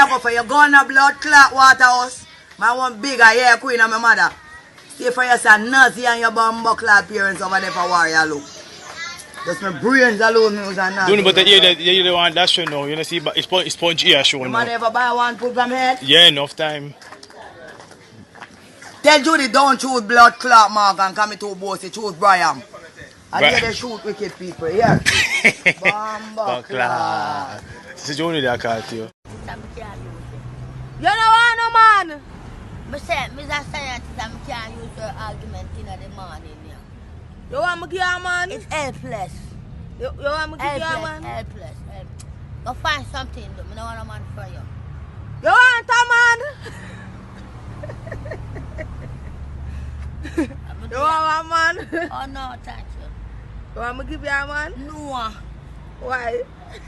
go for your gun a blood clot waterhouse. My one bigger, yeah, queen of my mother. Stay for your son, Nazi and your bumbo clot parents over there for warrior look. Just my brains alone, me was a Nazi. Don't but you don't want that show now. You know, see, but it's Sponge ear show now. Man ever buy one put from head? Yeah, enough time. Tell Judy don't choose blood clot mark and come to bossy, choose Brian. And here they shoot wicked people, yeah. Bumbo clot. This is Judy that call to you. You know what, no man? I said, Mr. Scientist, I can't use your argument in the morning. Yeah. You want me to give you, man? It's helpless. You want me to give you, man? Helpless. Go find something, I don't want a man for you. You want a man? You want a man? Oh no, thank you. You want me to give you a man? No. Why?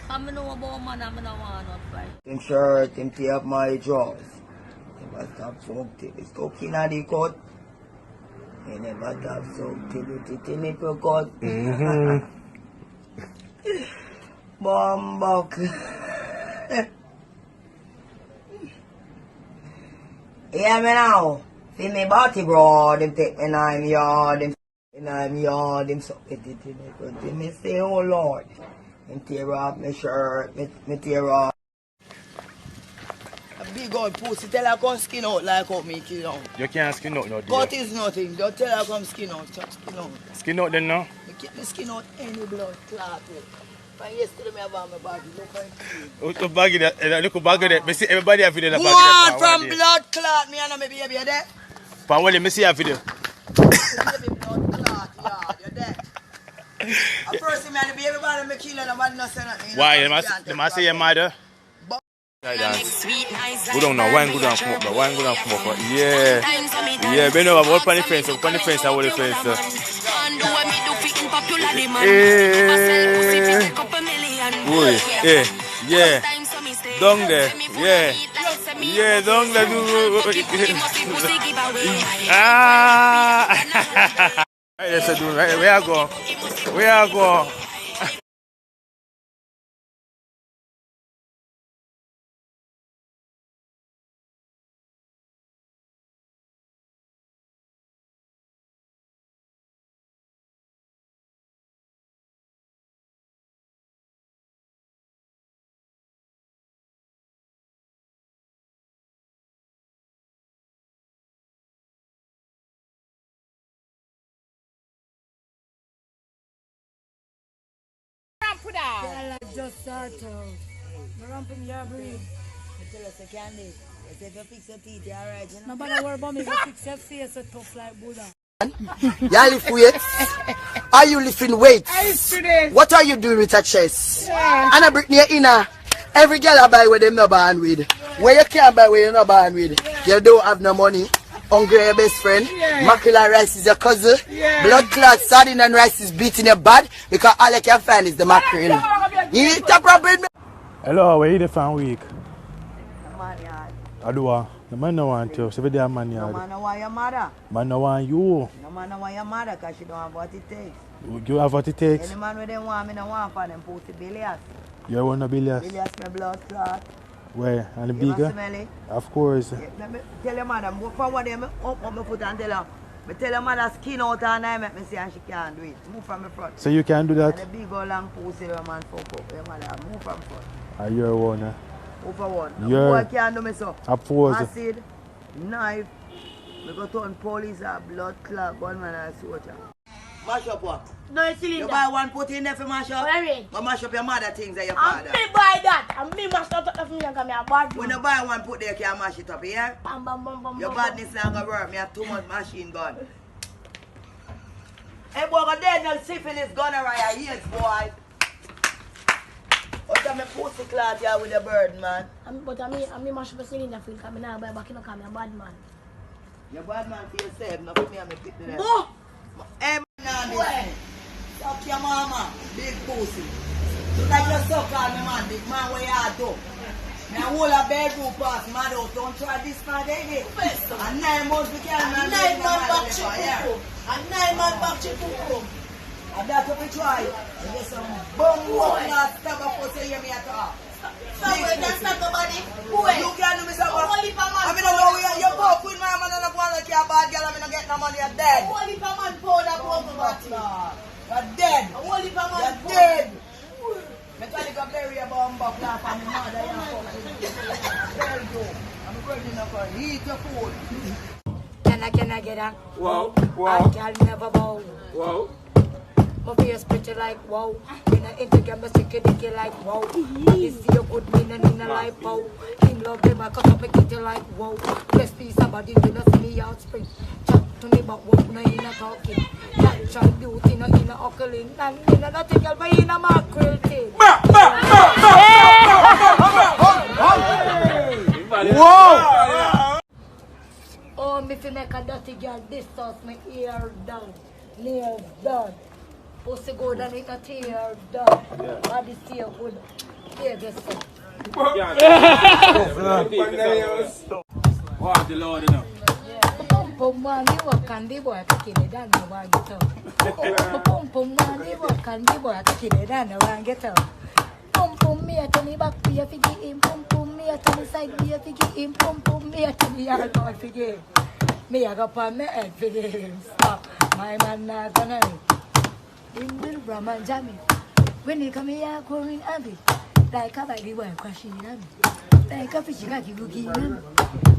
I know about man, I don't want no fight. Him shirt, him tear up my drawers. He never stop something. It's cooking at the cut. He never stop something. It's in it for cut. Bombok. Hear me now. See me body bro. Them take me in my yard. Them suck it in it. But me say, oh Lord. Him tear off my shirt. Me tear off. A big old pussy, tell her come skin out like how me kill out. You can't skin out now, Cut is nothing, don't tell her come skin out, just skin out. Skin out then now? You keep me skin out any blood clot with. From yesterday me have on my body, look how it Look at bag of that, look at bag of that. Me see everybody have video in the go bag on of that. from blood clot, me and my baby, you there? Pawale, me see a video. Baby blood clot, yeah, you there? At first me and the baby body me kill and nobody not say nothing. Why? They must say your mother? Go down now, wine go down smoke, bro. Wine go down smoke, bro. Yeah. Yeah, bend over, hold on the fence, hold on the fence, hold the fence. Boy, yeah, yeah. Down there, yeah. Yeah, down there. Ah! Right, that's a dude, right? Where I go? Where I go? Yeah, like just start out. I'm ramping your breed. Tell us a candy. If you fix your teeth, you're alright, you know? Nobody worry about me, you fix your face so tough like Buddha. You lift weights? Are you lifting weights? What are you doing with your chest? Yeah. And I bring your inner. Every girl I buy with them no born with. Where you can't buy where you no born with. You don't have no money. Hungry your best friend. Yeah. Mackerel rice is your cousin. Yeah. Blood clot, sardine and rice is beating your bad because all you can find is the mackerel. You eat a problem. Hello, where you the fan week? I do. The man no want you. So the man yard. No man no want your mother. Man no want you. No man no want your mother because she don't have what it takes. You have what it takes? Any man with them want me no want for them pussy billions. You want no billions? Billions my blood clot. Where? And the bigger? Of course. Yeah, let me tell your mother, for what them up my foot and tell her. I tell your mother skin out and I make me see and she can't do it. Move from the front. So you can do that? And the big old long pussy your man fuck up. Your mother move from front. And you're one. Move for one. You're. Boy can't do me so. Of course. Acid, knife, we go turn police or blood clot, gunman and soldier. Mash up what? No, it's cylinder. You buy one put in there for mash up? Where? But mash up your mother things and your father. And me buy that. And me must not talk to me and come here bad. When you buy one put there, you can mash it up, yeah? Bam, bam, bam, bam, Your bam, badness not gonna work. Me have too much machine gun. Hey boy, go dead no syphilis gonorrhea, yes boy. What am I pussy clot here with the bird, man? But I mean mash up a cylinder field because I now buy back in the car, I'm a bad man. You're bad man for yourself, not for me and me pick the No! Hey man, this suck your mama, big pussy. Like you suck on me man, big man where you are do. Now hold a bedroom pass, mad out, don't try this man, baby. And 9 months we can't man. 9 months back to and 9 months back to Kukum. And that's what we try. You get some bum walk not stab a pussy, hear me at all. So we don't stop nobody. Who is? You man, you're dead. Only if a man pour that over body. You're dead. Only if a man You're pour. dead. Metallic a bury a bomb back last and my mother and very good. I'm burning up her. Eat your food. Can I get a Wow, I wow, can never bow. wow. My face pretty like wow. In a Instagram, my sticky dicky like wow. This is your good meaning in a life, wow. In love, them I cut up a kitty like wow. Best piece of body, you know, see me out spring. Chat to me about what no in a talking. Natural beauty, no in a ockling. And in a nothing else, but in a mackerel thing. Wow! Oh, me fi make a dirty girl this sauce, my ear done, nails done. Pussy good and it a tear done. Body still good. Here, this one. Wow, the Lord, you know. Pum man, you walk and the boy taking it down, no one get up. Pum man, you walk and the boy taking it down, no one get up. Pum me to me back, be a figure him. Pum me to me side, be a figure him. Pum me to me a God figure. Me a go pan me head figure him. Stop, my man not gonna. In little Brahman Jammy. When he come here, going heavy. Like a baby boy crashing in me. Like a fish got you looking in me.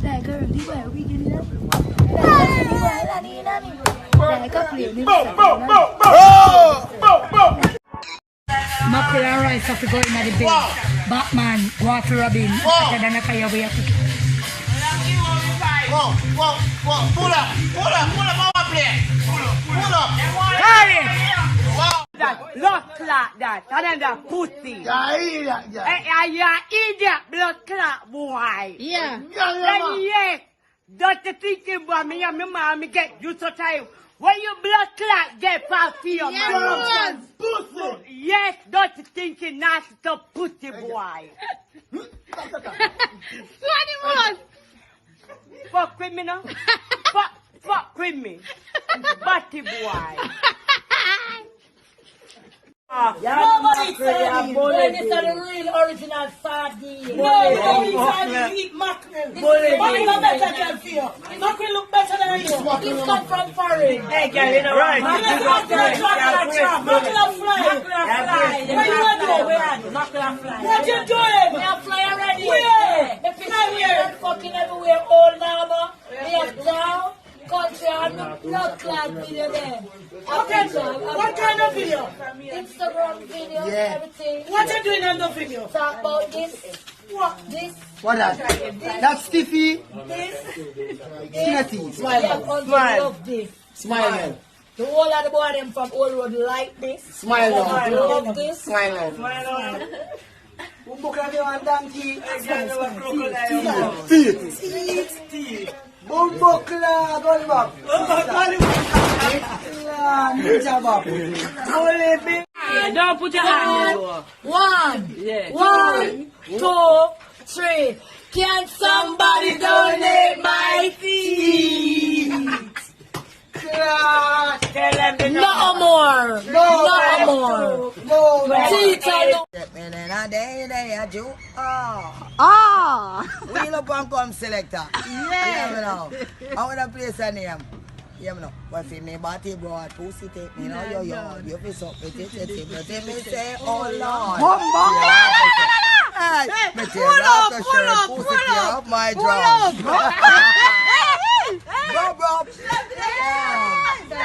Like a early boy wiggling in me. Like a baby boy landing in me. Like a plane in me. Mackerel and rice have to go in the bin. Batman, water Robin. Better than a fire we have to. Pull up our plate. Pull up. That blood clot that, and then that pussy. Yeah. You idiot blood clot boy. Yeah. Then yes, that's the thinking boy, me and my mom get you so tired. When you blood clot get past for your man. Pussy. Yes, that's the thinking nasty to pussy boy. Fuck with me now. Fuck with me. Batty boy. Nobody said it. When it's a real original sardine. Nobody said eat mackerel. Mackerel better than you. Mackerel look better than you. This come from foreign. Hey, girl, you know right. Mackerel fly. What you doing? Mackerel fly. What you doing? Me a fly already. Where? The fish are fucking everywhere. All now, me have down. Country and blood clot video there. What kind of video? Instagram video, Yeah. everything. What you doing on the video? Talk about this. What? This. What that? That's Stiffy. This. Skinny. Yeah, country love this. Smile. The whole of the boy them from Old Road like this. Smile. Love this. Smile. Teeth. Bumbukla, golbak. Ninja bap. Don't put your hand on. One, 2, 3. Can somebody donate my feet? Tell them they No more. No more. No. Teeth are Wheel up and come selector. Yeah, me know. I want to place a name. Yeah, me know. But if me body broad, pussy take me now your yard. You feel up with it, but if me say, oh Lord. Hey, me tear off the shirt, pussy tear up my drum. Bro.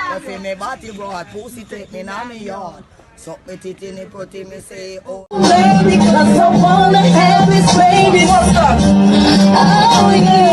But if me body broad, pussy take me now me yard. So me titty ni putty me say, oh. Baby, 'cause I wanna have this baby. Oh yeah.